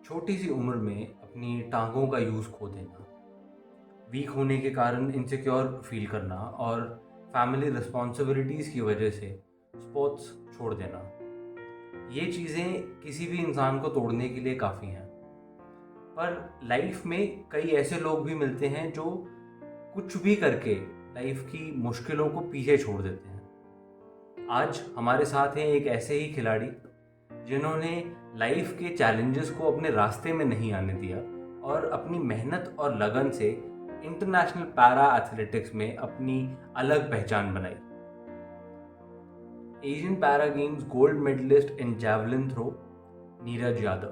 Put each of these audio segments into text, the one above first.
छोटी सी उम्र में अपनी टांगों का यूज़ खो देना, वीक होने के कारण इनसिक्योर फील करना और फैमिली रिस्पॉन्सिबिलिटीज़ की वजह से स्पोर्ट्स छोड़ देना, ये चीज़ें किसी भी इंसान को तोड़ने के लिए काफ़ी हैं। पर लाइफ में कई ऐसे लोग भी मिलते हैं जो कुछ भी करके लाइफ की मुश्किलों को पीछे छोड़ देते हैं। आज हमारे साथ हैं एक ऐसे ही खिलाड़ी जिन्होंने लाइफ के चैलेंजेस को अपने रास्ते में नहीं आने दिया और अपनी मेहनत और लगन से इंटरनेशनल पैरा एथलेटिक्स में अपनी अलग पहचान बनाई। Asian para games gold medalist in javelin throw Neeraj Yadav.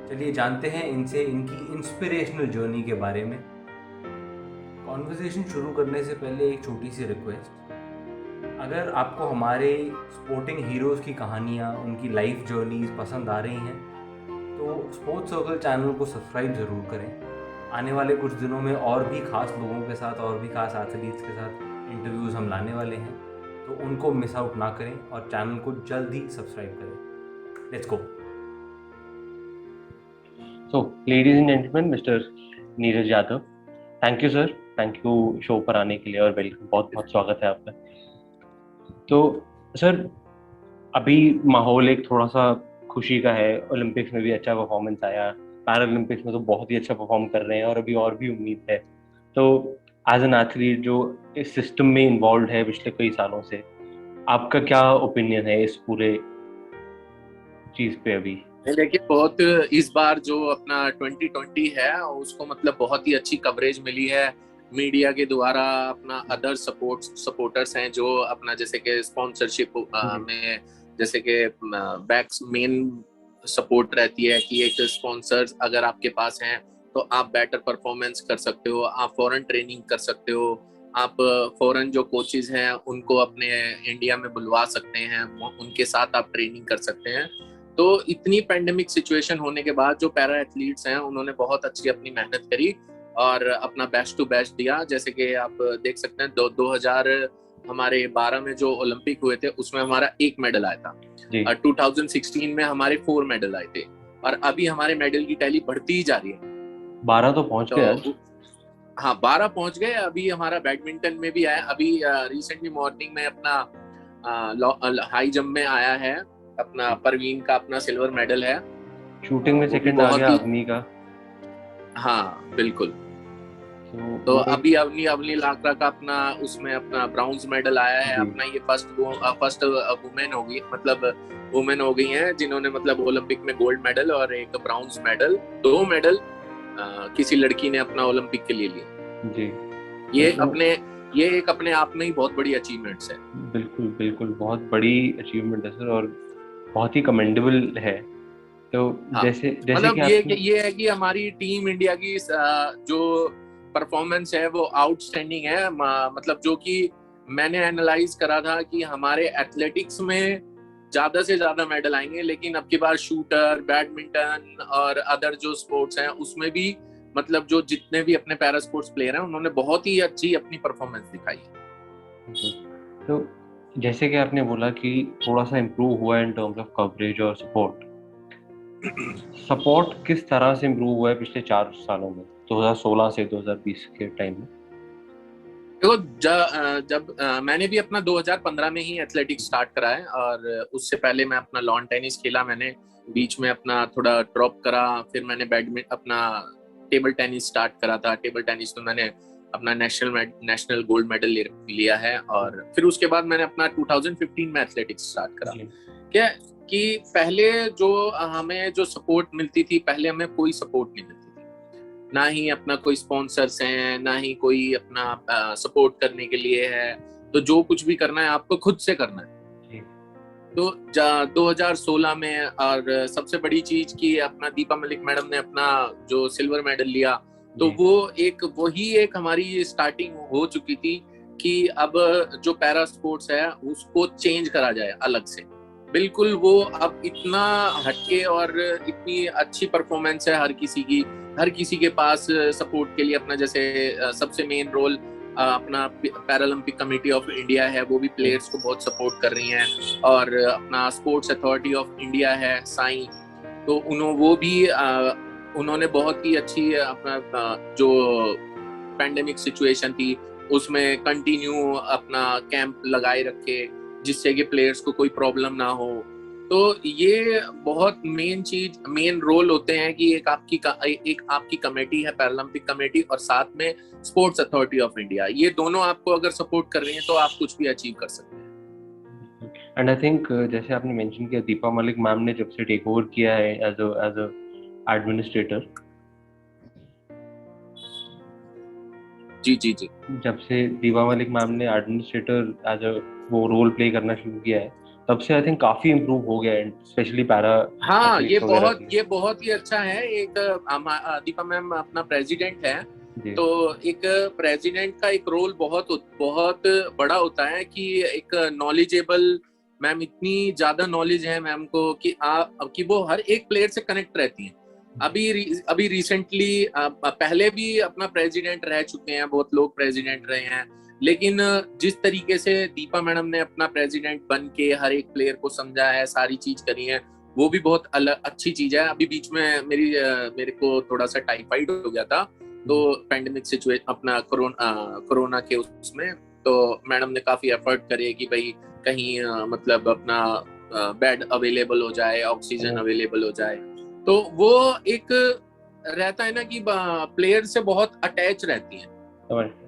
चलिए जानते हैं इनसे इनकी इंस्पिरेशनल जर्नी के बारे में। कॉन्वर्सेशन शुरू करने से पहले एक छोटी सी रिक्वेस्ट, अगर आपको हमारे स्पोर्टिंग हीरोज़ की कहानियाँ, उनकी लाइफ जर्नीज पसंद आ रही हैं तो स्पोर्ट्स सर्कल चैनल को सब्सक्राइब ज़रूर करें। आने वाले कुछ दिनों में और भी ख़ास लोगों के साथ और भी ख़ास एथलीट्स के साथ इंटरव्यूज़ हम लाने वाले हैं, तो उनको मिस आउट ना करें और चैनल को जल्द ही सब्सक्राइब करें। Let's go. So, ladies and gentlemen, Mr. Neeraj Yadav, thank you sir, thank you show पर आने के लिए और वेलकम, बहुत बहुत स्वागत है आपका। तो सर, अभी माहौल एक थोड़ा सा खुशी का है, ओलंपिक्स में भी अच्छा परफॉर्मेंस आया, पैरालंपिक्स में तो बहुत ही अच्छा परफॉर्म कर रहे हैं और अभी और भी उम्मीद है। तो एज एन एथलीट जो इस सिस्टम में इन्वॉल्व है पिछले कई सालों से, आपका क्या ओपिनियन है इस पूरे चीज पे अभी? देखिए, बहुत इस बार जो अपना 2020 है उसको मतलब बहुत ही अच्छी कवरेज मिली है मीडिया के द्वारा। अपना अदर सपोर्टर्स हैं जो अपना जैसे कि स्पॉन्सरशिप में जैसे कि बैक्स मेन सपोर्ट रहती है कि एक स्पॉन्सर्स अगर आपके पास हैं तो आप बेटर परफॉर्मेंस कर सकते हो, आप फॉरेन ट्रेनिंग कर सकते हो, आप फॉरेन जो कोचेज हैं उनको अपने इंडिया में बुलवा सकते हैं, उनके साथ आप ट्रेनिंग कर सकते हैं। तो इतनी पैंडेमिक सिचुएशन होने के बाद जो पैरा एथलीट्स हैं उन्होंने बहुत अच्छी अपनी मेहनत करी और अपना बेस्ट टू बेस्ट दिया। जैसे कि आप देख सकते हैं 2012 में जो ओलंपिक हुए थे उसमें हमारा एक मेडल आया था और 2016 में हमारे 4 मेडल आए थे और अभी हमारे मेडल की टैली बढ़ती ही जा रही है। 12 तो पहुंच गए। हाँ, 12 पहुंच गए। अभी हमारा बैडमिंटन में भी आया, अभी रिसेंटली मॉर्निंग में अपना हाई जंप में आया है अपना परवीन का अपना सिल्वर मेडल है। शूटिंग में सेकंड आ गया अवनी का। हाँ बिल्कुल। तो अभी अवनी लाकड़ा का अपना उसमें अपना ब्राउन्ज मेडल आया है। अपना ये फर्स्ट वुमेन होगी, मतलब वुमेन हो गई हैं जिन्होंने मतलब ओलंपिक में गोल्ड मेडल और एक ब्राउन्ज मेडल, 2 मेडल किसी लड़की ने अपना ओलंपिक के लिए लिया जी। ये एक अपने आप में ही बहुत बड़ी अचीवमेंट्स है। बिल्कुल बिल्कुल, बहुत बड़ी अचीवमेंट है सर और बहुत ही कमेंडेबल है। तो जैसे मतलब ये है कि हमारी टीम इंडिया की जो परफॉर्मेंस है वो आउटस्टैंडिंग है। मतलब जो कि मैंने एनालाइज करा था कि हमारे एथलेटिक्स में ज्यादा से ज्यादा मेडल आएंगे, लेकिन अब की बार शूटर, बैडमिंटन और अदर जो स्पोर्ट्स हैं उसमें भी मतलब जो जितने भी अपने पैरा स्पोर्ट्स प्लेयर हैं उन्होंने बहुत ही अच्छी अपनी परफॉर्मेंस दिखाई है। तो जैसे कि आपने बोला कि थोड़ा सा इम्प्रूव हुआ है इन टर्म्स ऑफ कवरेज और सपोर्ट किस तरह से इम्प्रूव हुआ है पिछले 4 सालों में, 2016 से 2020 के टाइम में? देखो, जब मैंने भी अपना 2015 में ही एथलेटिक्स स्टार्ट करा है और उससे पहले मैं अपना लॉन टेनिस खेला। मैंने बीच में अपना थोड़ा ड्रॉप करा, फिर मैंने बैडमिंटन अपना टेबल टेनिस स्टार्ट करा था। टेबल टेनिस में मैंने अपना नेशनल गोल्ड मेडल लिया है और फिर उसके बाद मैंने अपना 2015 में एथलेटिक्स स्टार्ट करा। क्या कि पहले जो हमें जो सपोर्ट मिलती थी, पहले हमें कोई सपोर्ट नहीं मिलती थी, ना ही अपना कोई स्पॉन्सर्स हैं, ना ही कोई अपना सपोर्ट करने के लिए है। तो जो कुछ भी करना है आपको खुद से करना है। तो 2016 में और सबसे बड़ी चीज की अपना दीपा मलिक मैडम ने अपना जो सिल्वर मेडल लिया, तो वही एक हमारी स्टार्टिंग हो चुकी थी कि अब जो पैरा स्पोर्ट्स है उसको चेंज करा जाए अलग से। बिल्कुल, वो अब इतना हटके और इतनी अच्छी परफॉर्मेंस है हर किसी के पास सपोर्ट के लिए अपना जैसे सबसे मेन रोल अपना पैरालंपिक कमेटी ऑफ इंडिया है, वो भी प्लेयर्स को बहुत सपोर्ट कर रही हैं और अपना स्पोर्ट्स अथॉरिटी ऑफ इंडिया है, साई, तो उन्होंने बहुत ही अच्छी अपना जो पैंडेमिक सिचुएशन थी उसमें कंटिन्यू अपना कैंप लगाए रखे, जिससे कि प्लेयर्स को कोई प्रॉब्लम ना हो। तो ये बहुत मेन रोल होते हैं कि एक आपकी कमेटी है, पैरालंपिक कमेटी, और साथ में स्पोर्ट्स अथॉरिटी ऑफ इंडिया, ये दोनों आपको अगर सपोर्ट कर रही हैं तो आप कुछ भी अचीव कर सकते हैं। एंड आई थिंक जैसे आपने मेंशन किया, दीपा मलिक मैम ने जब से टेक ओवर किया है एज अ एडमिनिस्ट्रेटर, जी जी जी। जब से दीपा मलिक मैम ने एडमिनिस्ट्रेटर एज अ वो रोल प्ले करना शुरू किया है, तब से आई थिंक काफी इम्प्रूव हो गया है, स्पेशली पैरा हाँ, वगैरह ये बहुत ही अच्छा है। एक दीपा मैम अपना प्रेसिडेंट है, जी। तो एक प्रेसिडेंट का एक रोल बहुत बहुत बड़ा होता है कि एक नॉलेजेबल मैम, इतनी ज्यादा नॉलेज है मैम को कि वो हर एक प्लेयर से कनेक्ट रहती हैं। अभी रिसेंटली पहले भी अपना प्रेसिडेंट रह चुके हैं, बहुत लोग प्रेसिडेंट रहे हैं, लेकिन जिस तरीके से दीपा मैडम ने अपना प्रेसिडेंट बन के हर एक प्लेयर को समझा है, सारी चीज करी है, वो भी बहुत अच्छी चीज है। अभी बीच में मेरे को थोड़ा सा टाइफाइड हो गया था, तो पैंडेमिक सिचुएशन अपना कोरोना के उसमें, तो मैडम ने काफी एफर्ट करे कि भाई कहीं मतलब अपना बेड अवेलेबल हो जाए, ऑक्सीजन अवेलेबल हो जाए। तो वो एक रहता है ना कि प्लेयर से बहुत अटैच रहती हैं,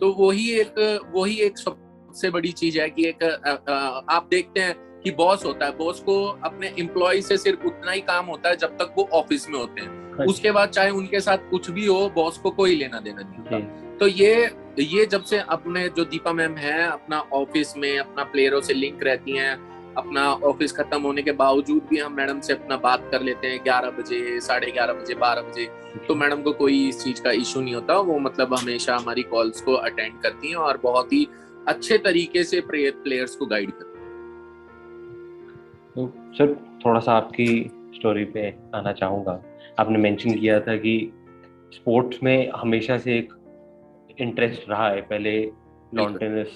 तो वही एक सबसे बड़ी चीज है कि एक आप देखते हैं कि बॉस होता है, बॉस को अपने एम्प्लॉय से सिर्फ उतना ही काम होता है जब तक वो ऑफिस में होते हैं, उसके बाद चाहे उनके साथ कुछ भी हो, बॉस को कोई लेना देना नहीं होता। तो ये जब से अपने जो दीपा मैम है अपना ऑफिस में अपना प्लेयरों से लिंक रहती हैं, अपना ऑफिस खत्म होने के बावजूद भी हम मैडम से अपना बात कर लेते हैं 11 बजे, 11:30 बजे, 12 बजे, तो मैडम को कोई इस चीज का इशू नहीं होता। वो मतलब हमेशा हमारी कॉल्स को अटेंड करती हैं और बहुत ही अच्छे तरीके से प्लेयर्स को गाइड करती हैं। तो सर थोड़ा सा आपकी स्टोरी पे आना चाहूँगा। आपने मेंशन किया था कि स्पोर्ट्स में हमेशा से एक इंटरेस्ट रहा है, पहले लॉन टेनिस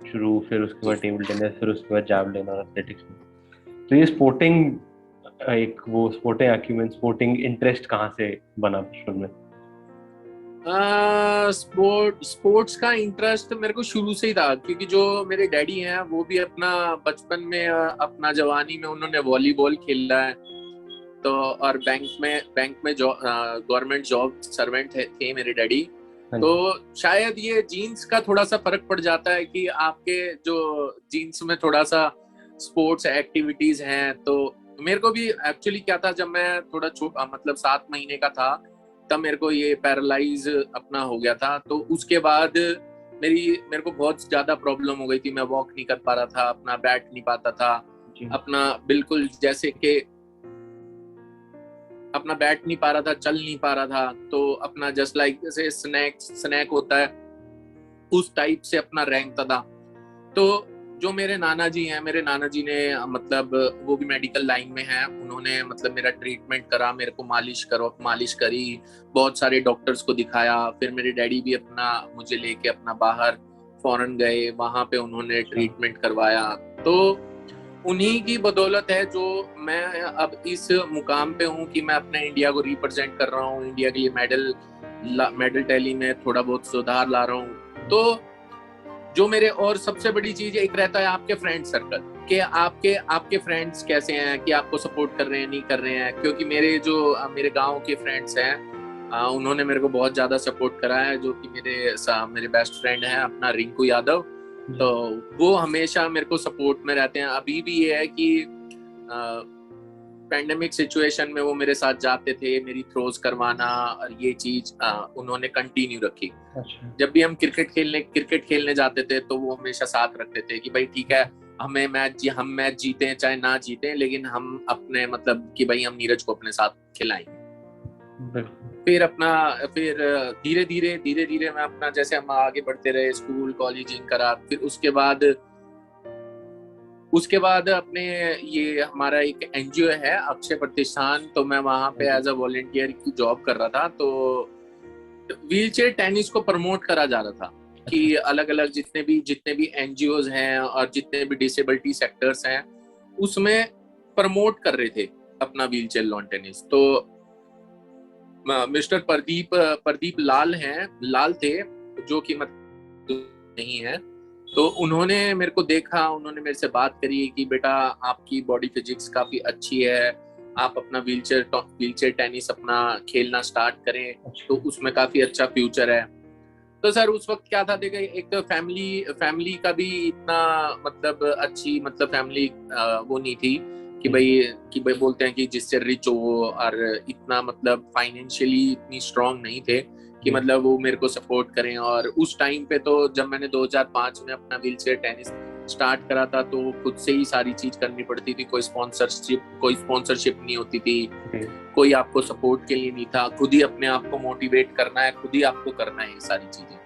शुरू, फिर उसके बाद टेबल टेनिस, फिर उसके बाद जावलिन और एथलेटिक्स में। तो ये स्पोर्टिंग इंटरेस्ट कहाँ से बना बचपन में? स्पोर्ट्स का इंटरेस्ट मेरे को शुरू से ही था, क्योंकि जो मेरे डैडी हैं वो भी अपना बचपन में अपना जवानी में उन्होंने वॉलीबॉल खेला है, तो और बैंक में गवर्नमेंट जॉब सर्वेंट थे मेरे डैडी। तो शायद ये जीन्स का थोड़ा सा फर्क पड़ जाता है कि आपके जो जीन्स में थोड़ा सा स्पोर्ट्स एक्टिविटीज हैं। तो मेरे को भी एक्चुअली क्या था, जब मैं थोड़ा छोटा मतलब 7 महीने का था, तब मेरे को ये पैरालाइज अपना हो गया था। तो उसके बाद मेरे को बहुत ज्यादा प्रॉब्लम हो गई थी, मैं वॉक नहीं कर पा रहा था, अपना बैठ नहीं पाता था, अपना बिल्कुल जैसे कि अपना बैठ नहीं पा रहा था, चल नहीं पा रहा था, तो अपना जस्ट लाइक जैसे स्नैक होता है उस टाइप से अपना रैंकता था। तो जो मेरे नाना जी ने मतलब वो भी मेडिकल लाइन में हैं, उन्होंने मतलब मेरा ट्रीटमेंट करा, मेरे को मालिश करी, बहुत सारे डॉक्टर्स को दिखाया। फिर मेरे डैडी भी अपना मुझे लेके अपना बाहर फॉरेन गए, वहां पे उन्होंने ट्रीटमेंट करवाया। तो उन्हीं की बदौलत है जो मैं अब इस मुकाम पे हूँ कि मैं अपने इंडिया को रिप्रेजेंट कर रहा हूँ, इंडिया के लिए मेडल टैली में थोड़ा बहुत सुधार ला रहा हूँ। तो जो मेरे और सबसे बड़ी चीज एक रहता है आपके फ्रेंड सर्कल के, आपके फ्रेंड्स कैसे हैं, कि आपको सपोर्ट कर रहे हैं नहीं कर रहे हैं। क्योंकि मेरे गांव के फ्रेंड्स हैं, उन्होंने मेरे को बहुत ज्यादा सपोर्ट करा है, जो कि मेरे बेस्ट फ्रेंड हैं अपना रिंकू यादव, तो वो हमेशा मेरे को सपोर्ट में रहते हैं। अभी भी ये है कि पैंडेमिक सिचुएशन में वो मेरे साथ जाते थे, मेरी थ्रोज करवाना, और ये चीज उन्होंने कंटिन्यू रखी। जब भी हम क्रिकेट खेलने जाते थे तो वो हमेशा साथ रखते थे कि भाई ठीक है, हम मैच जीते चाहे ना जीते, लेकिन हम अपने मतलब कि भाई हम नीरज को अपने साथ खिलाएंगे। फिर धीरे धीरे मैं अपना जैसे हम आगे बढ़ते रहे, स्कूल कॉलेजिंग करा, फिर उसके बाद अपने ये हमारा एक एनजीओ है अक्षय प्रतिष्ठान, तो मैं वहां पे एज अ वॉलंटियर की जॉब कर रहा था। तो व्हीलचेयर टेनिस को प्रमोट करा जा रहा था कि अलग अलग जितने भी एनजीओज हैं और जितने भी डिसेबिलिटी सेक्टर्स हैं उसमें प्रमोट कर रहे थे अपना व्हीलचेयर लॉन टेनिस। तो मिस्टर प्रदीप लाल थे, जो कि मतलब नहीं है। तो उन्होंने मेरे को देखा, उन्होंने मेरे से बात करी कि बेटा आपकी बॉडी फिजिक्स काफी अच्छी है, आप अपना व्हीलचेयर टेनिस अपना खेलना स्टार्ट करें, तो उसमें काफी अच्छा फ्यूचर है। तो सर उस वक्त क्या था, देखिए एक फैमिली का भी इतना मतलब अच्छी मतलब फैमिली वो नहीं थी कि भाई बोलते हैं कि जिससे रिच हो, और इतना मतलब फाइनेंशियली इतनी स्ट्रांग नहीं थे कि मतलब वो मेरे को सपोर्ट करें। और उस टाइम पे तो जब मैंने 2005 में अपना व्हीलचेयर टेनिस स्टार्ट करा था, तो खुद से ही सारी चीज करनी पड़ती थी, कोई स्पॉन्सरशिप नहीं होती थी, कोई आपको सपोर्ट के लिए नहीं था, खुद ही अपने आप को मोटिवेट करना है, खुद ही आपको करना है ये सारी चीजें।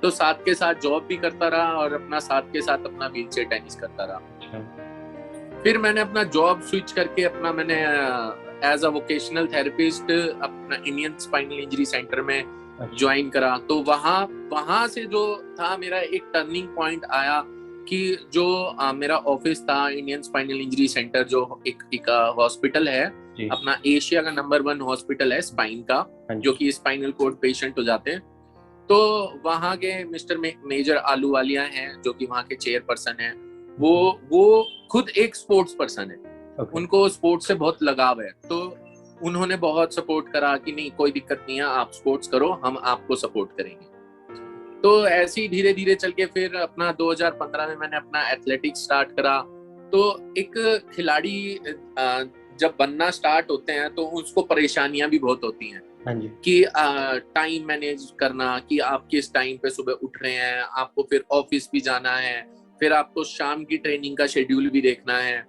तो साथ के साथ जॉब भी करता रहा और अपना साथ के साथ अपना व्हीलचेयर टेनिस करता रहा। फिर मैंने अपना जॉब स्विच करके अपना मैंने एज अ वोकेशनल थेरेपिस्ट अपना इंडियन स्पाइनल इंजरी सेंटर में ज्वाइन करा। तो वहां से जो था मेरा एक टर्निंग पॉइंट आया कि जो मेरा ऑफिस था इंडियन स्पाइनल इंजरी सेंटर, जो एक हॉस्पिटल है अपना, एशिया का नंबर 1 हॉस्पिटल है स्पाइन का, जो कि स्पाइनल कोड पेशेंट हो जाते हैं। तो वहां के मिस्टर मेजर आलूवालिया हैं, जो कि वहां के चेयरपर्सन हैं, वो खुद एक स्पोर्ट्स पर्सन है। उनको स्पोर्ट्स से बहुत लगाव है। तो उन्होंने बहुत सपोर्ट करा कि नहीं कोई दिक्कत नहीं है, आप स्पोर्ट्स करो, हम आपको सपोर्ट करेंगे। तो ऐसे ही धीरे धीरे चल के फिर अपना 2015 में मैंने अपना एथलेटिक्स स्टार्ट करा। तो एक खिलाड़ी जब बनना स्टार्ट होते हैं तो उसको परेशानियां भी बहुत होती हैं कि टाइम मैनेज करना, कि आप किस टाइम पे सुबह उठ रहे हैं, आपको फिर ऑफिस भी जाना है, फिर आपको शाम की ट्रेनिंग का शेड्यूल भी देखना है,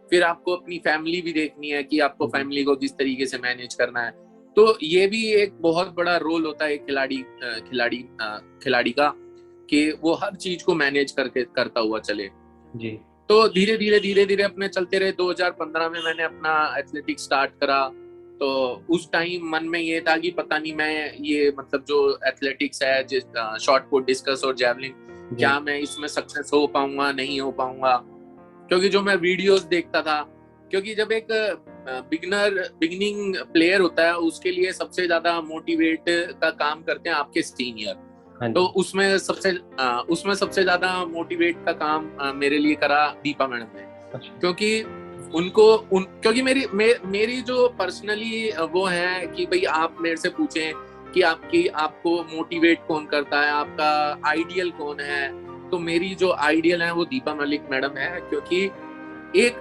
फिर आपको अपनी फैमिली भी देखनी है कि आपको फैमिली को किस तरीके से मैनेज करना है। तो ये भी एक बहुत बड़ा रोल होता है खिलाड़ी का, कि वो हर चीज को मैनेज करके करता हुआ चले जी। तो धीरे धीरे अपने चलते रहे। 2015 में मैंने अपना एथलेटिक्स स्टार्ट करा। तो उस टाइम मन में ये था कि पता नहीं मैं ये मतलब जो एथलेटिक्स है, जिस शॉर्ट पुट, डिस्कस और जैवलिन, क्या मैं इसमें सक्सेस हो पाऊंगा, नहीं हो पाऊंगा। क्योंकि जो मैं वीडियोस देखता था, क्योंकि जब एक बिगिनिंग प्लेयर होता है उसके लिए सबसे ज्यादा मोटिवेट का काम करते हैं आपके सीनियर। तो उसमें सबसे ज्यादा मोटिवेट का काम मेरे लिए करा दीपा मैडम ने। क्योंकि क्योंकि मेरी जो पर्सनली वो है कि भाई आप मेरे से पूछें कि आपको मोटिवेट कौन करता है, आपका आइडियल कौन है, तो मेरी जो आइडियल है वो दीपा मलिक मैडम है। क्योंकि एक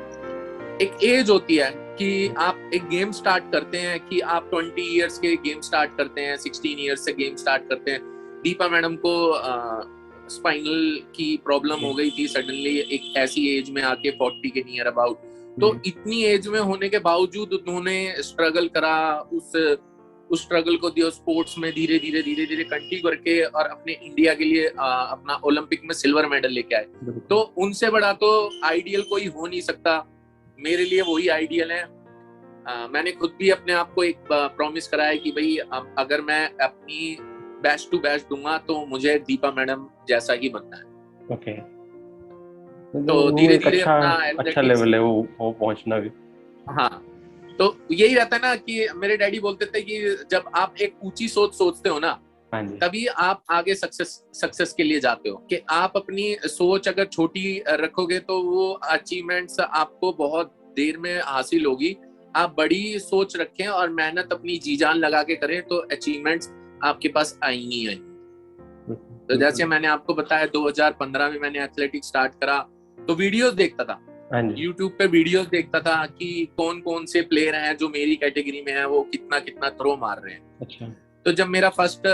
एज होती है कि आप एक गेम स्टार्ट करते हैं, कि आप 20 इयर्स के गेम स्टार्ट करते हैं, 16 इयर्स से गेम स्टार्ट करते हैं। दीपा मैडम को स्पाइनल की प्रॉब्लम हो गई थी सडनली एक ऐसी एज में आके, 40 के नियर अबाउट। तो इतनी एज में होने के बावजूद उन्होंने स्ट्रगल करा, उस स्ट्रगल को दिया स्पोर्ट्स में, धीरे धीरे कंटिन्यू करके, और अपने इंडिया के लिए अपना ओलंपिक में सिल्वर मेडल लेके आए। तो उनसे बड़ा तो आइडियल कोई हो नहीं सकता, मेरे लिए वही आइडियल है। मैंने खुद भी अपने आप को एक प्रॉमिस करा है कि भाई अगर मैं अपनी बेस्ट टू बेस्ट दूंगा तो मुझे दीपा मैडम जैसा ही बनना है। ओके। तो धीरे धीरे अच्छा लेवल है वो पहुंचना भी। हाँ, तो यही रहता है ना कि मेरे डैडी बोलते थे कि जब आप एक ऊंची सोच सोचते हो ना, तभी आप आगे सक्सेस के लिए जाते हो। कि आप अपनी सोच अगर छोटी रखोगे तो वो अचीवमेंट्स आपको बहुत देर में हासिल होगी। आप बड़ी सोच रखें और मेहनत अपनी जी जान लगा के करें तो अचीवमेंट्स आपके पास आएंगी। तो जैसे मैंने आपको बताया 2015 में मैंने एथलेटिक्स स्टार्ट करा, तो वीडियोस देखता था, YouTube पे वीडियोस देखता था कि कौन से प्लेयर हैं जो मेरी कैटेगरी में है, वो कितना थ्रो मार रहे हैं। अच्छा। तो जब मेरा फर्स्ट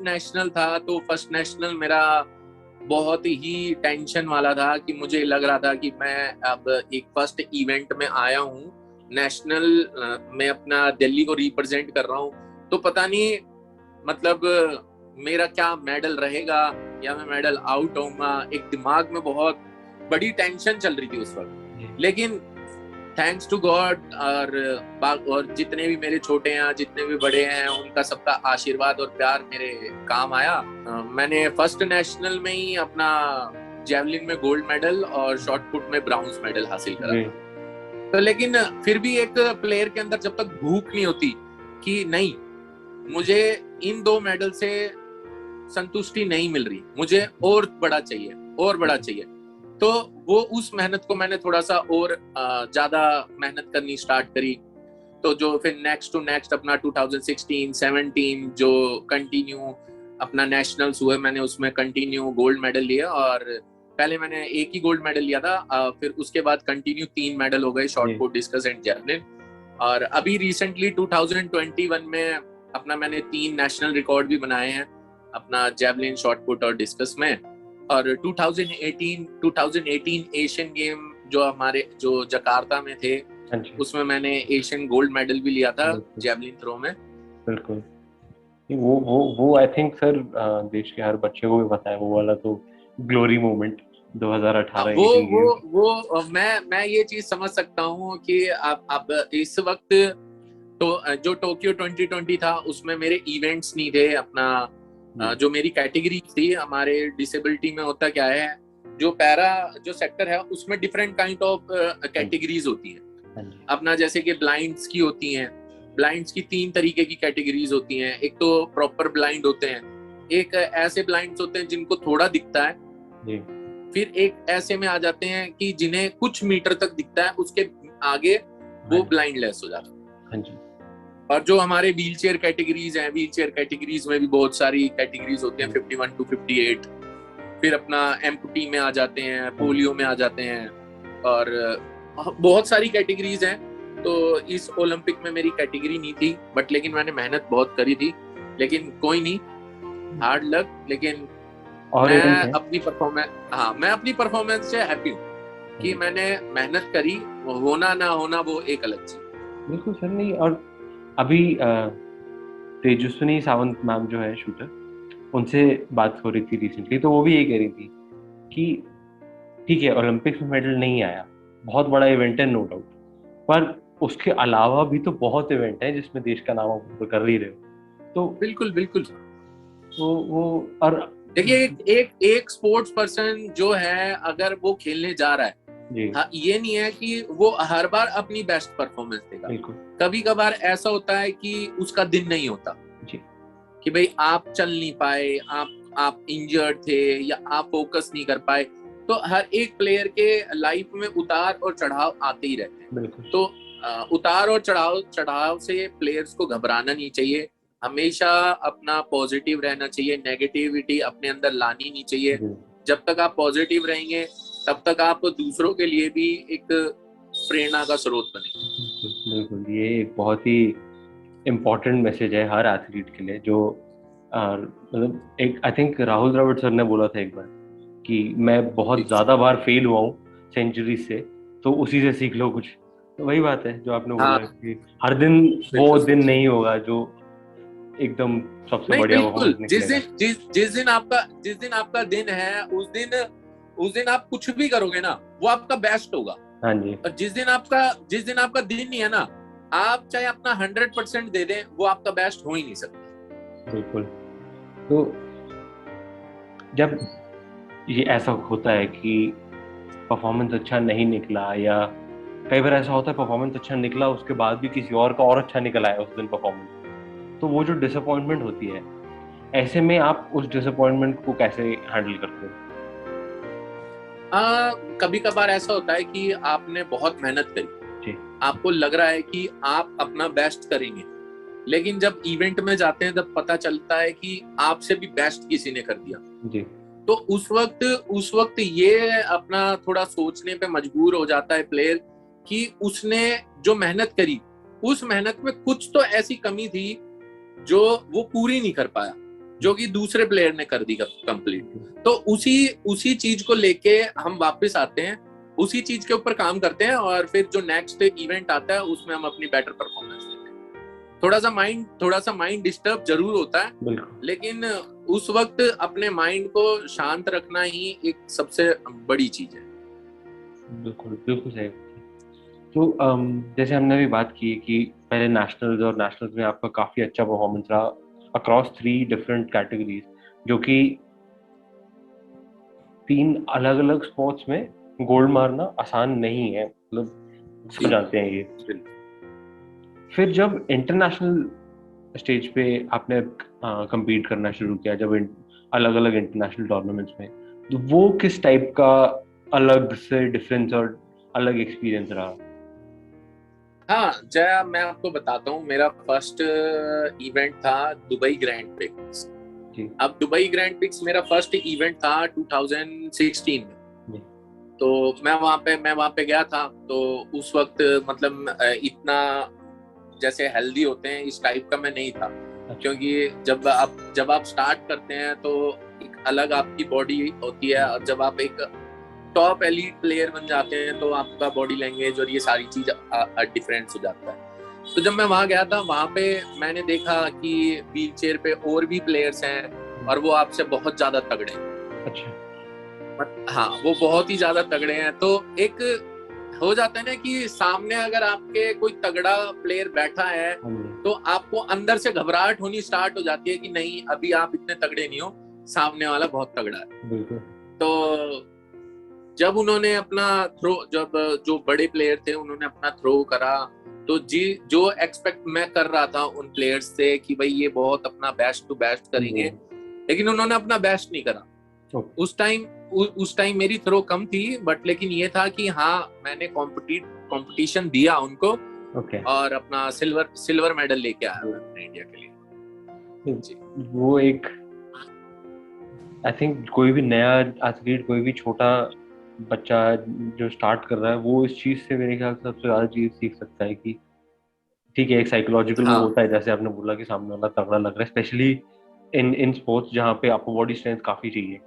नेशनल था, तो फर्स्ट नेशनल मेरा बहुत ही टेंशन वाला था कि मुझे लग रहा था कि मैं अब एक फर्स्ट इवेंट में आया हूँ, नेशनल में अपना दिल्ली को रिप्रेजेंट कर रहा हूँ। तो पता नहीं मतलब मेरा क्या मेडल रहेगा या मैं मेडल आउट होऊंगा। एक दिमाग में बहुत बड़ी टेंशन चल रही थी उस वक्त। लेकिन थैंक्स टू गॉड और जितने भी मेरे छोटे हैं, जितने भी बड़े हैं, उनका सबका आशीर्वाद और प्यार मेरे काम आया। मैंने फर्स्ट नेशनल में ही अपना जेवलिन में गोल्ड मेडल और शॉर्ट पुट में ब्राउन्स मेडल हासिल करा। तो लेकिन फिर भी एक प्लेयर के अंदर जब तक भूख नहीं होती कि नहीं, मुझे इन 2 मेडल से संतुष्टि नहीं मिल रही, मुझे और बड़ा चाहिए, और बड़ा चाहिए, तो वो उस मेहनत को मैंने थोड़ा सा और ज्यादा मेहनत करनी स्टार्ट करी। तो जो फिर नेक्स्ट टू नेक्स्ट अपना 2016, 17 जो कंटिन्यू अपना नेशनल्स हुए, मैंने उसमें कंटिन्यू गोल्ड मेडल लिया। और पहले मैंने एक ही गोल्ड मेडल लिया था, फिर उसके बाद कंटिन्यू 3 मेडल हो गए, short put, discuss and javelin. और अभी रिसेंटली 2021 में अपना मैंने 3 नेशनल रिकॉर्ड भी बनाए हैं अपना जैवलिन, शॉर्ट पुट और डिस्कस में। और 2018 एशियन गेम जो हमारे जो जकार्ता में थे, उसमें मैंने एशियन गोल्ड मेडल भी लिया था जैवलिन थ्रो में। बिल्कुल, वो आई थिंक सर देश के हर बच्चे को भी पता है, वो वाला तो ग्लोरी मोमेंट 2018 वो मैं ये चीज समझ सकता हूँ कि अब इस वक्त तो जो टोक्यो 2020 था उसमें मेरे इवेंट्स नहीं थे अपना। जो मेरी कैटेगरी थी, हमारे डिसेबिलिटी में होता क्या है, जो पैरा जो सेक्टर है उसमें डिफरेंट काइंड ऑफ कैटेगरीज होती हैं अपना। जैसे कि ब्लाइंड्स की होती हैं, ब्लाइंड्स की 3 तरीके की कैटेगरीज होती हैं। एक तो प्रॉपर ब्लाइंड होते हैं, एक ऐसे ब्लाइंड्स होते हैं जिनको थोड़ा दिखता है, फिर एक ऐसे में आ जाते हैं कि जिन्हें कुछ मीटर तक दिखता है, उसके आगे वो ब्लाइंडलेस हो जाता है। और जो हमारे व्हील चेयर कैटेगरीज हैं, व्हील चेयर कैटेगरीज में भी बहुत सारी कैटेगरीज होती हैं, 51 to 58। फिर अपना एम्पुटी में आ जाते हैं, पोलियो में आ जाते हैं, और बहुत सारी कैटेगरीज हैं। तो इस ओलंपिक में मेरी कैटेगरी नहीं थी, बट लेकिन मैंने मेहनत बहुत करी थी। लेकिन कोई नहीं, हार्ड लक। लेकिन और मैं अपनी परफॉर्मेंस से हैप्पी हूँ कि मैंने मेहनत करी, होना ना होना वो एक अलग चीज। बिल्कुल सर। नहीं, और अभी तेजस्विनी सावंत मैम जो है शूटर, उनसे बात हो रही थी रिसेंटली, तो वो भी यही कह रही थी कि ठीक है ओलंपिक्स में मेडल नहीं आया, बहुत बड़ा इवेंट है नो डाउट, पर उसके अलावा भी तो बहुत इवेंट है जिसमें देश का नाम आप कर ही रहे हो। तो बिल्कुल बिल्कुल वो और देखिए एक स्पोर्ट्स पर्सन जो है, अगर वो खेलने जा रहा है, ये नहीं है कि वो हर बार अपनी बेस्ट परफॉर्मेंस देगा। कभी कभार ऐसा होता है कि उसका दिन नहीं होता कि भाई आप चल नहीं पाए, आप इंजर्ड थे या आप फोकस नहीं कर पाए। तो हर एक प्लेयर के लाइफ में उतार और चढ़ाव आते ही रहते हैं। तो उतार और चढ़ाव से प्लेयर्स को घबराना नहीं चाहिए, हमेशा अपना पॉजिटिव रहना चाहिए, नेगेटिविटी अपने अंदर लानी नहीं चाहिए। जब तक आप पॉजिटिव रहेंगे तब तक आप दूसरों के लिए भी एक प्रेरणा का स्रोत बनेंगे। बिल्कुल, ये एक बहुत ही इम्पोर्टेंट मैसेज है हर एथलीट के लिए। जो मतलब एक I think Rahul Dravid sir ने बोला था एक बार कि मैं बहुत ज्यादा बार फेल हुआ हूँ सेंचुरी से, तो उसी से सीख लो कुछ। तो वही बात है जो आपने बोला कि हर दिन वो दिन नहीं होगा जो एकदम सबसे बढ़िया बिल्कुल। जिस दिन आपका दिन है, उस दिन आप कुछ भी करोगे ना, वो आपका बेस्ट होगा। हाँ जी। और जिस दिन आपका दिन नहीं है ना, आप चाहे अपना 100% दे दें, वो आपका बेस्ट हो ही नहीं सकता। बिल्कुल। तो जब ये ऐसा होता है कि परफॉर्मेंस अच्छा नहीं निकला, या कई बार ऐसा होता है परफॉर्मेंस अच्छा निकला उसके बाद भी किसी और का और अच्छा निकला है उस दिन परफॉर्मेंस, तो वो जो डिसअपॉइंटमेंट होती है, ऐसे में आप उस डिसअपॉइंटमेंट को कैसे हैंडल करते हो? कभी कभार ऐसा होता है कि आपने बहुत मेहनत करी, आपको लग रहा है कि आप अपना बेस्ट करेंगे, लेकिन जब इवेंट में जाते हैं तब पता चलता है कि आपसे भी बेस्ट किसी ने कर दिया जी। तो उस वक्त ये अपना थोड़ा सोचने पे मजबूर हो जाता है प्लेयर कि उसने जो मेहनत करी, उस मेहनत में कुछ तो ऐसी कमी थी जो वो पूरी नहीं कर पाया, जो कि दूसरे प्लेयर ने कर दी कंप्लीट। तो उसी चीज को लेके हम वापस आते हैं, उसी चीज के ऊपर काम करते हैं, और फिर जो नेक्स्ट इवेंट आता है उसमें हम अपनी बेटर परफॉर्मेंस देते हैं। थोड़ा सा माइंड डिस्टर्ब जरूर होता है, लेकिन उस वक्त अपने माइंड को शांत रखना ही एक सबसे बड़ी चीज है। बिल्कुल सही। तो जैसे हमने भी बात की कि पहले नेशनल्स में आपका काफी अच्छा परफॉर्मेंस रहा अक्रॉस 3 डिफरेंट कैटेगरीज, जो कि 3 अलग अलग स्पोर्ट्स में गोल्ड मारना आसान नहीं है। मतलब सब जानते हैं ये। फिर जब इंटरनेशनल स्टेज पे आपने compete करना शुरू किया, जब अलग अलग इंटरनेशनल टूर्नामेंट्स में, तो वो किस टाइप का अलग से डिफरेंस और अलग एक्सपीरियंस रहा? हाँ जया, मैं आपको बताता हूँ, मेरा फर्स्ट इवेंट था दुबई ग्रैंड प्रिक्स। जी अब दुबई ग्रैंड प्रिक्स मेरा फर्स्ट इवेंट था 2016 में। जी तो मैं वहाँ पे गया था। तो उस वक्त मतलब इतना जैसे हेल्दी होते हैं इस टाइप का मैं नहीं था, अच्छा क्योंकि जब आप स्टार्ट करते हैं तो एक अलग आपकी बॉडी होती है, और जब आप एक टॉप एलीट प्लेयर बन जाते हैं तो आपका बॉडी लैंग्वेज और ये सारी चीज डिफरेंस हो जाता है। तो जब मैं वहां गया था, वहां पे मैंने देखा कि व्हील चेयर पे और भी प्लेयर्स हैं और वो आपसे बहुत ज्यादा तगड़े हैं। अच्छा हाँ, वो बहुत ही ज्यादा तगड़े हैं। तो एक हो जाता है ना कि सामने अगर आपके कोई तगड़ा प्लेयर बैठा है हाँ जी तो आपको अंदर से घबराहट होनी स्टार्ट हो जाती है कि नहीं, अभी आप इतने तगड़े नहीं हो, सामने वाला बहुत तगड़ा है। बिल्कुल तो जब उन्होंने अपना थ्रो, जब जो बड़े प्लेयर थे उन्होंने अपना थ्रो करा, तो जी जो एक्सपेक्ट मैं कर रहा था उन प्लेयर्स से कि भाई ये बहुत अपना बेस्ट टू बेस्ट करेंगे, लेकिन उन्होंने अपना बेस्ट नहीं करा। ओके उस टाइम मेरी थ्रो कम थी, बट लेकिन ये था कि हाँ मैंने कंपटीशन दिया उनको ओके और अपना सिल्वर मेडल लेके आया मैं अपने इंडिया के लिए। जी वो एक आई थिंक कोई भी नया एथलीट, कोई भी छोटा बच्चा जो स्टार्ट कर रहा है, वो इस चीज से मेरे ख्याल से सबसे ज्यादा चीज सीख सकता है कि ठीक है, एक साइकोलॉजिकल वो हाँ होता है, जैसे आपने बोला कि सामने वाला तगड़ा लग रहा है, स्पेशली इन इन स्पोर्ट्स जहाँ पे आपको बॉडी स्ट्रेंथ काफी चाहिए।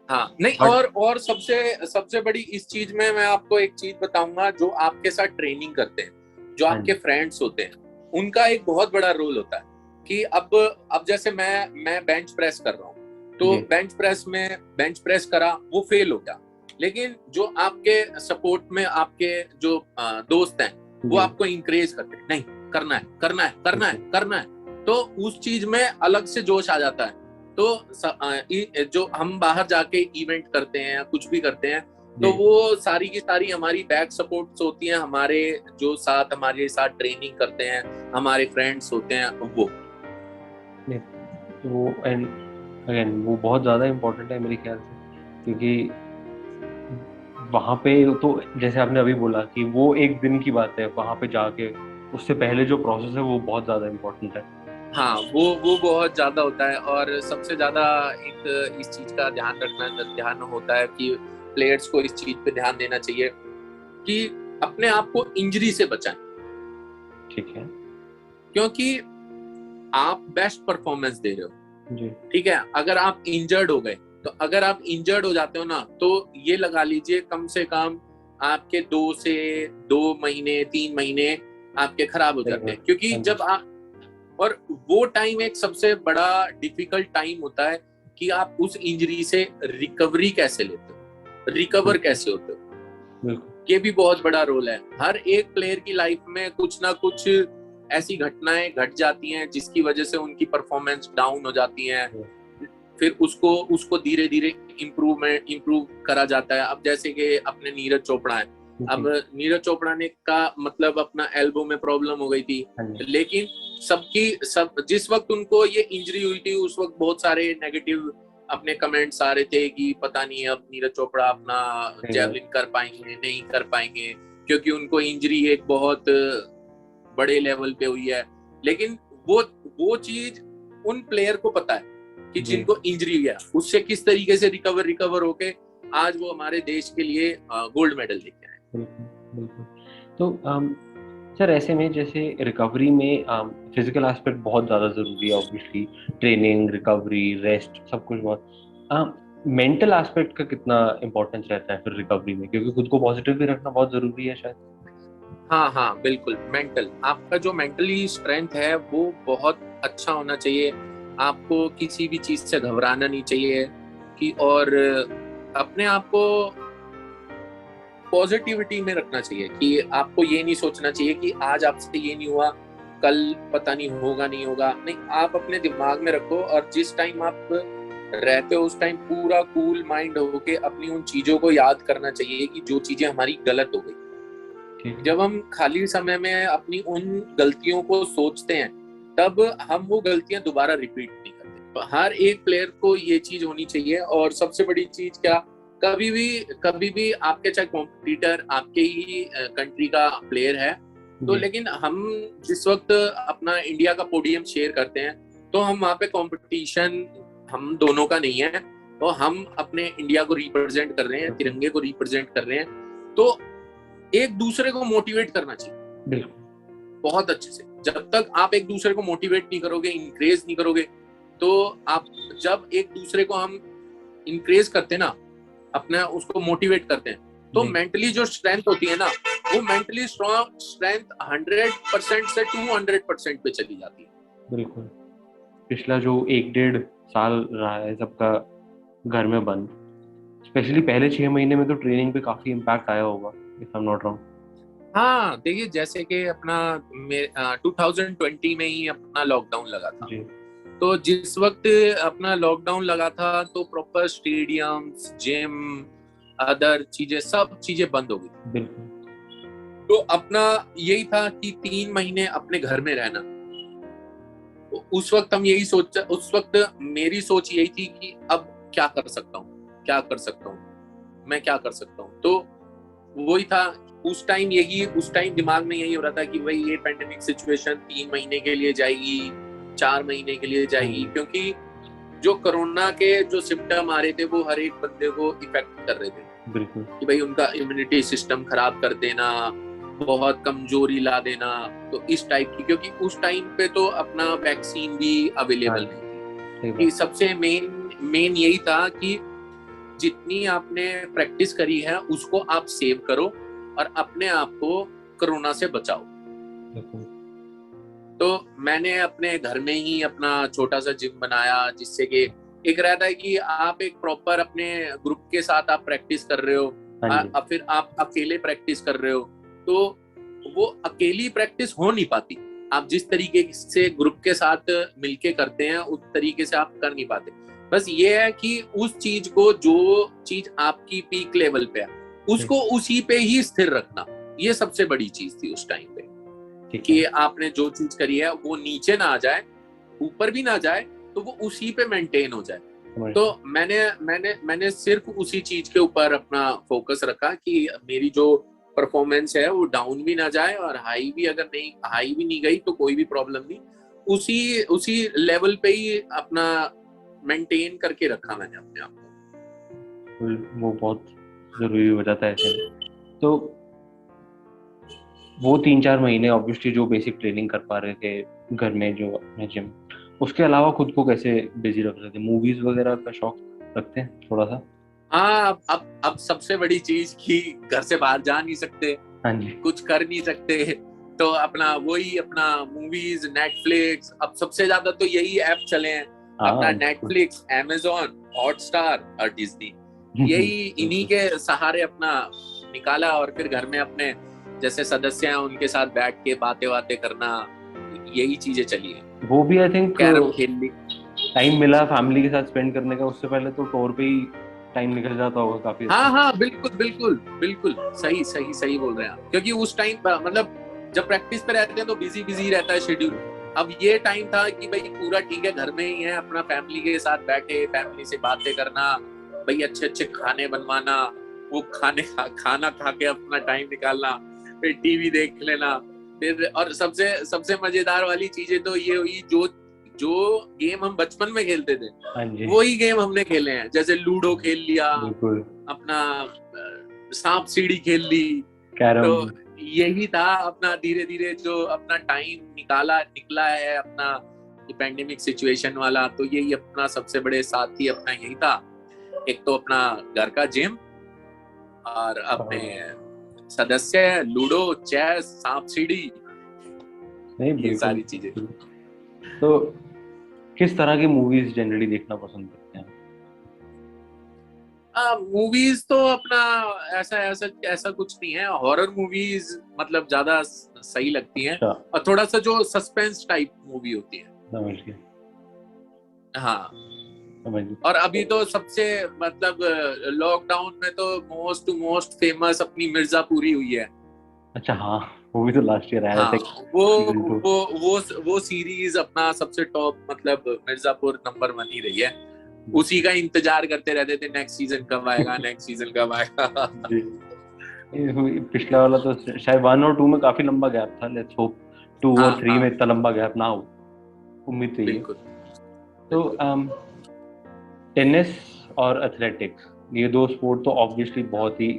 हाँ, नहीं, बट और सबसे सबसे बड़ी इस चीज में मैं आपको एक चीज बताऊंगा, जो आपके साथ ट्रेनिंग करते हैं, जो हाँ आपके जी फ्रेंड्स होते हैं, उनका एक बहुत बड़ा रोल होता है कि अब जैसे मैं बेंच प्रेस कर रहा हूँ, तो जी बेंच प्रेस करा, वो फेल हो गया, लेकिन जो आपके सपोर्ट में आपके जो दोस्त हैं वो जी आपको इंकरेज करते हैं, नहीं करना है, करना है, करना है, बिल्कुल करना है। तो उस चीज में अलग से जोश आ जाता है। तो जो हम बाहर जाके इवेंट करते हैं या कुछ भी करते हैं, तो जी वो सारी की सारी हमारी बैक सपोर्ट्स होती हैं, हमारे जो साथ हमारे साथ ट्रेनिंग करते हैं, हमारे फ्रेंड्स होते हैं वो। नहीं, तो वो एंड अगेन वो बहुत ज्यादा इम्पोर्टेंट है मेरे ख्याल से, क्योंकि वहां पे तो जैसे आपने अभी बोला कि वो एक दिन की बात है, वहां पे जाके उससे पहले जो प्रोसेस है वो बहुत ज्यादा इम्पोर्टेंट है। हाँ, वो बहुत ज्यादा होता है, और सबसे ज्यादा एक इस चीज का ध्यान होता है कि प्लेयर्स को इस चीज पे ध्यान देना चाहिए कि अपने आप को इंजरी से बचाएं, ठीक है क्योंकि आप बेस्ट परफॉर्मेंस दे रहे हो, जी ठीक है। अगर आप इंजर्ड हो गए, तो अगर आप इंजर्ड हो जाते हो ना, तो ये लगा लीजिए कम से कम आपके 2 महीने 3 महीने आपके खराब हो सही जाते बात। हैं, क्योंकि हाँ जी जब आप, और वो टाइम एक सबसे बड़ा डिफिकल्ट टाइम होता है कि आप उस इंजरी से रिकवरी कैसे लेते हो, रिकवर बिल्कुल कैसे होते हो। बिल्कुल ये भी बहुत बड़ा रोल है। हर एक प्लेयर की लाइफ में कुछ ना कुछ ऐसी घटनाएं घट जाती हैं जिसकी वजह से उनकी परफॉर्मेंस डाउन हो जाती है, फिर उसको धीरे धीरे इम्प्रूव करा जाता है। अब जैसे कि अपने नीरज चोपड़ा है, अब जी नीरज चोपड़ा ने का मतलब अपना एल्बो में प्रॉब्लम हो गई थी, हाँ जी लेकिन जिस वक्त उनको ये इंजरी हुई थी, उस वक्त बहुत सारे नेगेटिव अपने कमेंट्स आ रहे थे कि पता नहीं अब नीरज चोपड़ा अपना सही बात जेवलिन कर पाएंगे नहीं कर पाएंगे, क्योंकि उनको इंजरी एक बहुत बड़े लेवल पे हुई है। लेकिन वो चीज उन प्लेयर को पता है कि जी जिनको इंजरी हुआ उससे किस तरीके से रिकवर होके आज वो हमारे देश के लिए गोल्ड मेडल लेके आए। बिल्कुल बिल्कुल। तो सर ऐसे में जैसे रिकवरी में फिजिकल एस्पेक्ट बहुत ज़्यादा ज़रूरी है, ऑब्वियसली ट्रेनिंग, रिकवरी, रेस्ट, सब कुछ बहुत। मेंटल एस्पेक्ट का कितना इम्पोर्टेंस रहता है फिर रिकवरी में, क्योंकि खुद को पॉजिटिव भी रखना बहुत ज़रूरी है शायद। हाँ हाँ बिल्कुल, मेंटल, आपका जो मेंटली स्ट्रेंथ है वो बहुत अच्छा होना चाहिए। आपको किसी भी चीज से घबराना नहीं चाहिए कि, और अपने आप को पॉजिटिविटी में रखना चाहिए कि आपको ये नहीं सोचना चाहिए कि आज आपसे ये नहीं हुआ, कल पता नहीं होगा नहीं होगा, नहीं, आप अपने दिमाग में रखो, और जिस टाइम आप रहते हो उस टाइम पूरा कूल माइंड होके अपनी उन चीजों को याद करना चाहिए कि जो चीजें हमारी गलत हो गई, ठीक है। जब हम खाली समय में अपनी उन गलतियों को सोचते हैं तब हम वो गलतियां दोबारा रिपीट नहीं करते। तो हर एक प्लेयर को ये चीज होनी चाहिए। और सबसे बड़ी चीज क्या, कभी भी आपके चाहे कॉम्पिटिटर आपके ही कंट्री का प्लेयर है तो जी, लेकिन हम जिस वक्त अपना इंडिया का पोडियम शेयर करते हैं तो हम वहाँ पे कंपटीशन हम दोनों का नहीं है, तो हम अपने इंडिया को रिप्रेजेंट कर रहे हैं, तिरंगे को रिप्रेजेंट कर रहे हैं। तो एक दूसरे को मोटिवेट करना चाहिए बिल्कुल। बहुत अच्छे से। जब तक आप एक दूसरे को मोटिवेट नहीं करोगे, इंक्रेज नहीं करोगे, तो आप जब एक दूसरे को हम इंक्रेज करते हैं ना, अपना उसको मोटिवेट करते हैं, तो जी, मेंटली जो स्ट्रेंथ होती है ना, वो मेंटली स्ट्रॉन्ग स्ट्रेंथ 100% से 200% पे चली जाती है। बिल्कुल। पिछला जो 1 डेढ़ साल रहा है सबका घर में बंद, स्पेशली पहले 6 महीने में तो ट्रेनिंग पे काफी इम्पैक्ट आया होगा, if I am not wrong. हाँ देखिए, जैसे कि अपना 2020 में ही अपना लॉकडाउन लगा था। जी, तो जिस वक्त अपना लॉकडाउन लगा था तो प्रॉपर स्टेडियम्स, जिम, अदर चीजें, सब चीजें बंद हो गई। बिल्कुल। तो अपना यही था कि 3 महीने अपने घर में रहना। तो उस वक्त हम यही सोचा, उस वक्त मेरी सोच यही थी कि अब क्या कर सकता हूँ, क्या कर सकता हूँ, मैं क्या कर सकता हूँ। तो वही था उस टाइम दिमाग में यही हो रहा था कि भाई ये पेंडेमिक सिचुएशन 3 महीने के लिए जाएगी, 4 महीने के लिए जाएगी, क्योंकि जो कोरोना के जो सिम्टम आ रहे थे वो हर एक बंदे को इफेक्ट कर रहे थे बिल्कुल। कि भाई उनका इम्यूनिटी सिस्टम खराब कर देना, बहुत कमजोरी ला देना। तो इस टाइप की, क्योंकि उस टाइम पे तो अपना वैक्सीन भी अवेलेबल नहीं थी। सही कि बात। सबसे मेन यही था कि जितनी आपने प्रैक्टिस करी है उसको आप सेव करो और अपने आप को कोरोना से बचाओ। बिल्कुल। तो मैंने अपने घर में ही अपना छोटा सा जिम बनाया, जिससे कि एक रहता है कि आप एक प्रॉपर अपने ग्रुप के साथ आप प्रैक्टिस कर रहे हो, हाँ जी, फिर आप अकेले प्रैक्टिस कर रहे हो, तो वो अकेली प्रैक्टिस हो नहीं पाती। आप जिस तरीके से ग्रुप के साथ मिलके करते हैं उस तरीके से आप कर नहीं पाते। बस ये है कि उस चीज को, जो चीज आपकी पीक लेवल पे है, उसको उसी पे ही स्थिर रखना, ये सबसे बड़ी चीज थी उस टाइम पे। ठीक कि है। आपने जो चीज करी है वो नीचे ना आ जाए, ऊपर भी ना जाए, तो वो उसी पे मेंटेन हो जाए। समझ तो मैंने सिर्फ उसी चीज के ऊपर अपना फोकस रखा कि मेरी जो परफॉर्मेंस है वो डाउन भी ना जाए और हाई भी नहीं गई तो कोई भी प्रॉब्लम नहीं, उसी उसी लेवल पे ही अपना मेंटेन करके रखा मैंने अपने आप को। वो बहुत जरूरी हो जाता है ऐसे में। तो वो 3 4 महीने ऑब्वियसली जो बेसिक ट्रेनिंग कर पा रहे थे घर में, जो अपने जिम, उसके अलावा खुद को कैसे बिजी रख रहे थे? मूवीज वगैरह का शौक रखते हैं थोड़ा सा? हाँ, अब सबसे बड़ी चीज कि घर से बाहर जा नहीं सकते, हाँ जी। कुछ कर नहीं सकते, तो अपना वही अपना मूवीज, नेटफ्लिक्स, अब सबसे ज्यादा तो यही ऐप चले हैं, अपना हाँ, नेटफ्लिक्स, अमेजोन, हॉटस्टार और डिज्नी, यही इन्हीं के सहारे अपना निकाला। और फिर घर में अपने जैसे सदस्य हैं उनके साथ बैठ के बातें बातें करना, यही चीजें चली है। वो भी आई थिंक कैरम खेल ली। टाइम मिला फैमिली के साथ स्पेंड करने का, उससे पहले तो टूर पे ही टाइम निकल जाता होगा काफी हाँ अच्छा। हाँ, बिल्कुल बिल्कुल बिल्कुल, सही सही सही बोल रहे हैं आप। क्योंकि उस टाइम मतलब जब प्रैक्टिस पे रहते हैं तो बिजी बिजी रहता है शेड्यूल। अब ये टाइम था कि भाई पूरा ठीक है, घर में ही है, अपना फैमिली के साथ बैठे, फैमिली से बातें करना, भाई अच्छे अच्छे खाने बनवाना, वो खाना खा के अपना टाइम निकालना, फिर टीवी देख लेना। फिर और सबसे सबसे मजेदार वाली चीजें तो ये हुई, जो जो गेम हम बचपन में खेलते थे हाँ जी, वही गेम हमने खेले हैं। जैसे लूडो खेल लिया, बिल्कुल। अपना सांप सीढ़ी खेल ली। तो कैरम। यही था अपना, धीरे धीरे जो अपना टाइम निकला है अपना पेंडेमिक सिचुएशन वाला, तो यही अपना सबसे बड़े साथी अपना यही था। एक तो अपना घर का जिम और अपने सदस्य, लूडो, चेस, सांप सीढ़ी, नहीं, ये बिल्कुल सारी चीजें। बिल्कुल। तो किस तरह की मूवीज जनरली देखना पसंद करते हैं? मूवीज तो अपना ऐसा ऐसा ऐसा कुछ नहीं है, हॉरर मूवीज मतलब ज्यादा सही लगती हैं, अच्छा, और थोड़ा सा जो सस्पेंस टाइप मूवी होती है। समझ गया, हाँ। समझ गया। और अभी तो सबसे मतलब लॉकडाउन में तो मोस्ट फेमस अपनी मिर्जापुरी हुई है। अच्छा हाँ, वो भी तो लास्ट ईयर आया हाँ, था वो सीजन 2। वो सीरीज अपना सबसे टॉप, मतलब मिर्जापुर नंबर 1 ही रही है। उसी का इंतजार करते रहते थे, नेक्स्ट सीजन कब आएगा, नेक्स्ट सीजन कब आएगा। जी, पिछला वाला तो शायद 1 और 2 में काफी लंबा गैप था। लेट्स होप 2 हाँ और 3 में हाँ, इतना लंबा गैप ना हो, उम्मीद तो ये है। बिल्कुल तो बिल्कुल। टेनिस और एथलेटिक्स, ये दो स्पोर्ट तो ऑब्वियसली बहुत ही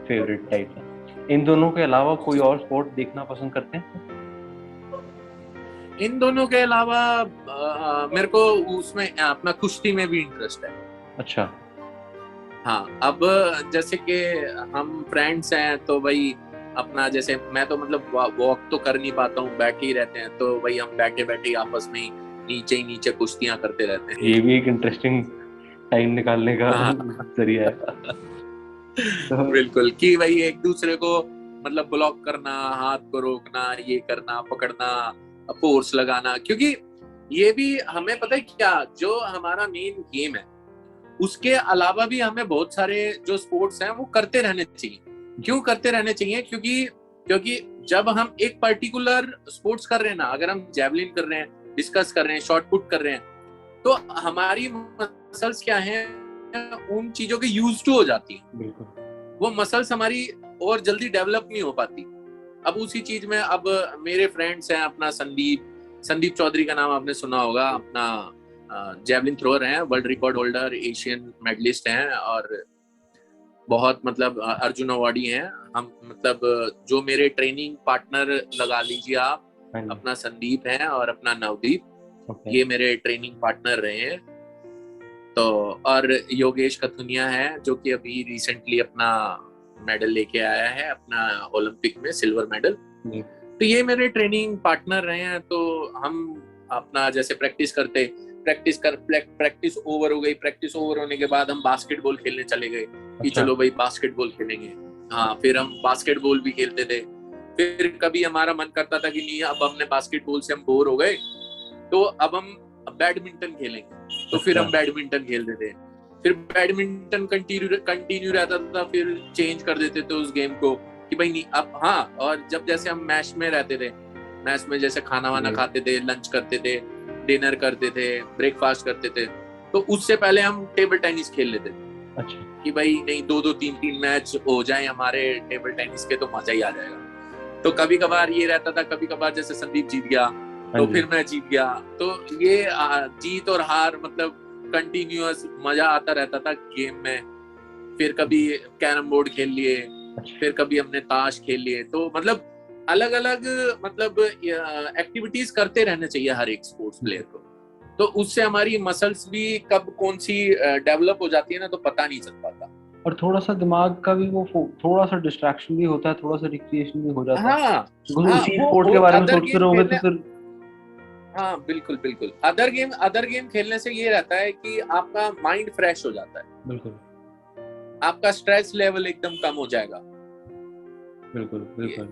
फेवरेट टाइप है। इन दोनों के अलावा कोई और स्पोर्ट देखना पसंद करते हैं? इन दोनों के अलावा मेरे को उसमें अपना कुश्ती में भी इंटरेस्ट है। अच्छा। हाँ, अब जैसे कि हम फ्रेंड्स हैं तो भाई अपना, जैसे मैं तो मतलब वॉक तो कर नहीं पाता हूँ, बैठे ही रहते हैं, तो भाई हम बैठे बैठे ही आपस में ही नीचे कुश्तियां करते रहते हैं। ये भी एक इंटरेस्टिंग टाइम निकालने का हाँ। जरिया है। तो बिल्कुल, कि भाई एक दूसरे को मतलब ब्लॉक करना, हाथ को रोकना, ये करना, पकड़ना, फोर्स लगाना, क्योंकि ये भी हमें पता है क्या, जो हमारा मेन गेम है उसके अलावा भी हमें बहुत सारे जो स्पोर्ट्स हैं वो करते रहने चाहिए। क्यों करते रहने चाहिए? क्योंकि क्योंकि जब हम एक पर्टिकुलर स्पोर्ट्स कर रहे हैं ना, अगर हम जैवलिन कर रहे हैं, डिस्कस कर रहे हैं, शॉट पुट कर रहे हैं, तो हमारी मसल्स क्या हैं, उन चीजों के यूज टू हो जाती है। बिल्कुल। वो मसल्स हमारी और जल्दी डेवलप नहीं हो पाती। अब उसी चीज में, अब मेरे फ्रेंड्स हैं, अपना संदीप संदीप चौधरी का नाम आपने सुना होगा, अपना जेवलिन थ्रोअर हैं, world record holder, Asian medalist हैं, और बहुत मतलब अर्जुन अवार्डी हैं। हम मतलब जो मेरे ट्रेनिंग पार्टनर लगा लीजिए आप, हाँ जी। अपना संदीप हैं और अपना नवदीप, ओके। ये मेरे ट्रेनिंग पार्टनर रहे हैं। तो और योगेश कथुनिया है, जो कि अभी रिसेंटली अपना मेडल लेके आया है, अपना ओलंपिक में सिल्वर मेडल। जी। तो ये मेरे ट्रेनिंग पार्टनर रहे हैं। तो हम अपना जैसे प्रैक्टिस ओवर हो गई, प्रैक्टिस ओवर होने के बाद हम बास्केटबॉल खेलने चले गए कि अच्छा। चलो भाई बास्केटबॉल खेलेंगे। हाँ, फिर हम बास्केटबॉल भी खेलते थे। फिर कभी हमारा मन करता था कि नहीं, अब हमने बास्केटबॉल से हम बोर हो गए, तो अब हम बैडमिंटन खेलेंगे, तो फिर अच्छा। हम बैडमिंटन खेलते थे। फिर बैडमिंटन कंटिन्यू रहता था, फिर चेंज कर देते थे उस गेम को कि भाई नहीं अब। हाँ, और जब जैसे हम मैच में रहते थे, मैच में जैसे खाना वाना जी। खाते थे, लंच करते थे, डिनर करते थे, ब्रेकफास्ट करते थे, तो उससे पहले हम टेबल टेनिस खेल लेते थे अच्छा। कि भाई नहीं, 2-2 3-3 मैच हो जाए हमारे टेबल टेनिस के, तो मजा ही आ जाएगा। तो कभी कभार ये रहता था, कभी कभार जैसे संदीप जीत गया हाँ तो जी। फिर मैं जीत गया। तो ये जीत और हार मतलब कंटिन्यूअस मजा आता रहता था गेम में। फिर कभी कैरम बोर्ड खेल लिए, अच्छा। फिर कभी हमने ताश खेल लिए। तो मतलब अलग अलग मतलब एक्टिविटीज करते रहना चाहिए हर एक स्पोर्ट्स प्लेयर को। तो उससे हमारी मसल्स भी कब कौन सी डेवलप हो जाती है ना, तो पता नहीं चल पाता। और थोड़ा सा दिमाग का भी वो थोड़ा सा डिस्ट्रैक्शन भी होता है, थोड़ा सा रिक्रिएशन भी हो जाता है। हाँ बिकॉज हाँ, उसी वो स्पोर्ट के और बारे में अदर सोचते गेम रहोगे तो खेलने, फिर। हाँ बिल्कुल बिल्कुल, अदर गेम खेलने से ये रहता है कि आपका माइंड फ्रेश हो जाता है, बिल्कुल आपका स्ट्रेस लेवल एकदम कम हो जाएगा। बिल्कुल ये बिल्कुल।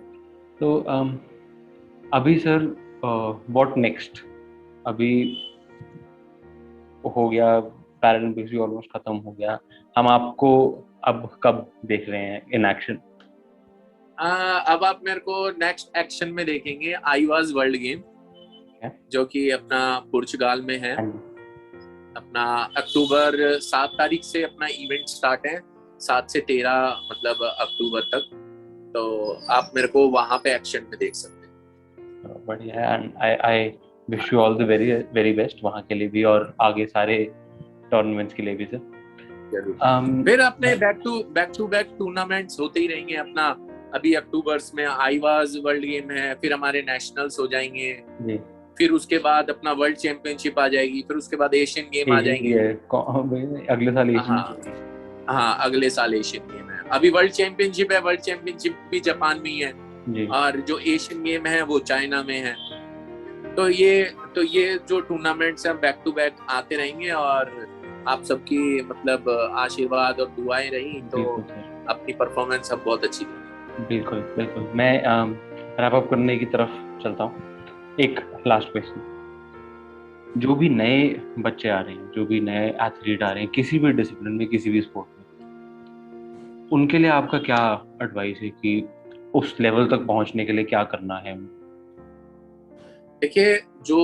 तो अभी सर, व्हाट नेक्स्ट? अभी हो गया, पैरालंपिक्स भी ऑलमोस्ट खत्म हो गया, हम आपको अब कब देख रहे हैं इन एक्शन? अब आप मेरे को नेक्स्ट एक्शन में देखेंगे आईवाज वर्ल्ड गेम, जो कि अपना पुर्तगाल में है। हाँ जी। अपना अक्टूबर 7 तारीख से अपना इवेंट स्टार्ट है, 7 से 13 मतलब अक्टूबर तक। तो आप मेरे को वहां पे एक्शन में देख सकते बढ़िया है, and I I wish you all the very very best वहाँ के लिए भी और आगे सारे टूर्नामेंट्स के लिए भी सर। हैं। फिर अपने बैक टू बैक टूर्नामेंट्स होते ही रहेंगे अपना। अभी अक्टूबर में आईवाज वर्ल्ड गेम है, फिर हमारे नेशनल्स हो जाएंगे, जी। फिर उसके बाद अपना वर्ल्ड चैंपियनशिप आ जाएगी, फिर उसके बाद एशियन गेम आ एशियन की जाएंगे। है, अगले साल एशियन हाँ हाँ, अगले साल एशियन गेम है। अभी वर्ल्ड चैंपियनशिप है, वर्ल्ड चैंपियनशिप भी जापान में ही है, जी। और जो एशियन गेम है वो चाइना में है। तो ये जो टूर्नामेंट्स हैं बैक टू बैक आते रहेंगे, और आप सबकी मतलब आशीर्वाद और दुआएं रही तो बिल्कुल सर। अपनी परफॉर्मेंस अब बहुत अच्छी होगी। बिल्कुल बिल्कुल। मैं रैप अप करने की तरफ चलता हूँ। एक लास्ट क्वेश्चन, जो भी नए बच्चे आ रहे हैं, जो भी नए एथलीट आ रहे हैं किसी भी डिसिप्लिन में, किसी भी स्पोर्ट में, उनके लिए आपका क्या एडवाइस है कि उस लेवल तक पहुंचने के लिए क्या करना है? देखिए, जो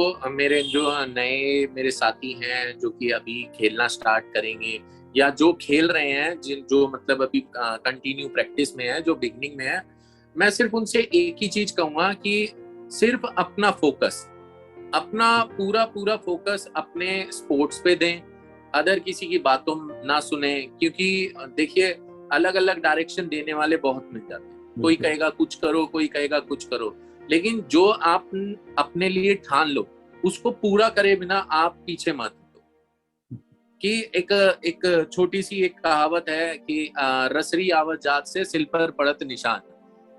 नए मेरे साथी हैं जो कि अभी खेलना स्टार्ट करेंगे, या जो खेल रहे हैं, जो मतलब अभी कंटिन्यू प्रैक्टिस में है, जो बिगनिंग में है, मैं सिर्फ उनसे एक ही चीज कहूंगा कि सिर्फ अपना पूरा पूरा फोकस अपने स्पोर्ट्स पे दें। अदर किसी की बातों ना सुने, क्योंकि देखिए, अलग अलग डायरेक्शन देने वाले बहुत मिल जाते हैं। कोई कहेगा कुछ करो, कोई कहेगा कुछ करो, लेकिन जो आप अपने लिए ठान लो उसको पूरा करे बिना आप पीछे मत हटो। कि एक एक छोटी सी एक कहावत है कि रसरी आवत जात से सिल पर पड़त निशान।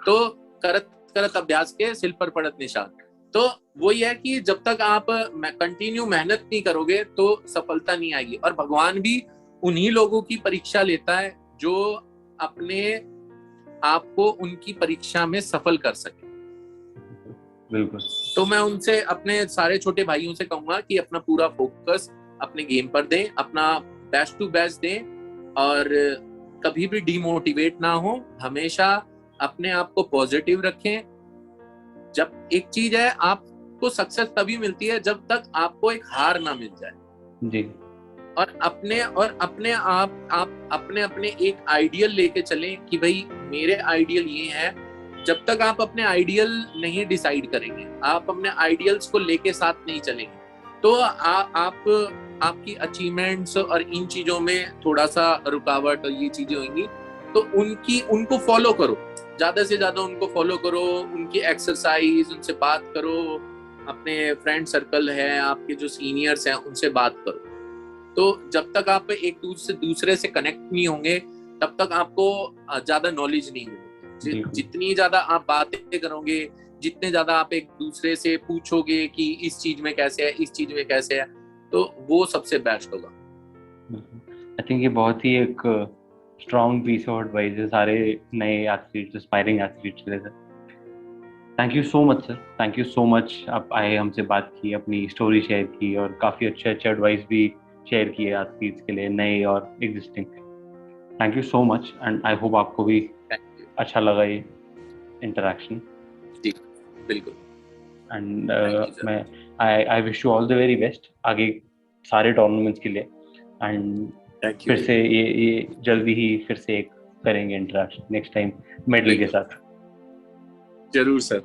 तो करत करत अभ्यास के सिल पर पड़त निशान। तो वही है कि जब तक आप कंटिन्यू मेहनत नहीं करोगे तो सफलता नहीं आएगी। और भगवान भी उन्हीं लोगों की परीक्षा लेता है जो अपने आप को उनकी परीक्षा में सफल कर सके। बिल्कुल। तो मैं उनसे, अपने सारे छोटे भाइयों से कहूंगा कि अपना पूरा फोकस अपने गेम पर दें, अपना बेस्ट टू बेस्ट दें, और कभी भी डिमोटिवेट ना हो। हमेशा अपने आप को पॉजिटिव रखें। जब एक चीज है, आपको सक्सेस तभी मिलती है जब तक आपको एक हार ना मिल जाए। जी। और आप अपने अपने एक आइडियल लेके चलें कि भाई मेरे आइडियल ये है। जब तक आप अपने आइडियल नहीं डिसाइड करेंगे, आप अपने आइडियल्स को लेके साथ नहीं चलेंगे, तो आपकी अचीवमेंट्स और इन चीजों में थोड़ा सा रुकावट और ये चीजें होंगी। तो उनको फॉलो करो, ज्यादा से ज्यादा उनको फॉलो करो, उनकी एक्सरसाइज, उनसे बात करो, अपने फ्रेंड सर्कल है, आपके जो सीनियर्स हैं उनसे बात करो। तो जब तक आप एक दूसरे से कनेक्ट नहीं होंगे, तब तक आपको ज्यादा नॉलेज नहीं मिलेगी। जितनी ज्यादा आप बातें करोगे, जितने ज्यादा आप एक दूसरे से पूछोगे कि इस चीज में कैसे है, इस चीज में कैसे है, तो वो सबसे बेस्ट होगा। आई थिंक ये बहुत ही एक स्ट्रॉन्ग पीस ऑफ एडवाइस है सारे नए एथलीट्स, एस्पायरिंग एथलीट्स के लिए sir. Thank you so much sir, thank you so much. आप आए, हमसे बात की, अपनी स्टोरी शेयर की और काफ़ी अच्छे अच्छे एडवाइस भी शेयर किए एथलीट्स के लिए, नए और existing. Thank you so much and I hope आपको भी अच्छा लगा ये इंटरेक्शन। जी बिल्कुल। एंड मैं I wish you all the very best आगे सारे टूर्नामेंट्स के लिए। एंड फिर से ये जल्दी ही फिर से एक करेंगे इंटरेक्शन नेक्स्ट टाइम मेडल के साथ। जरूर सर।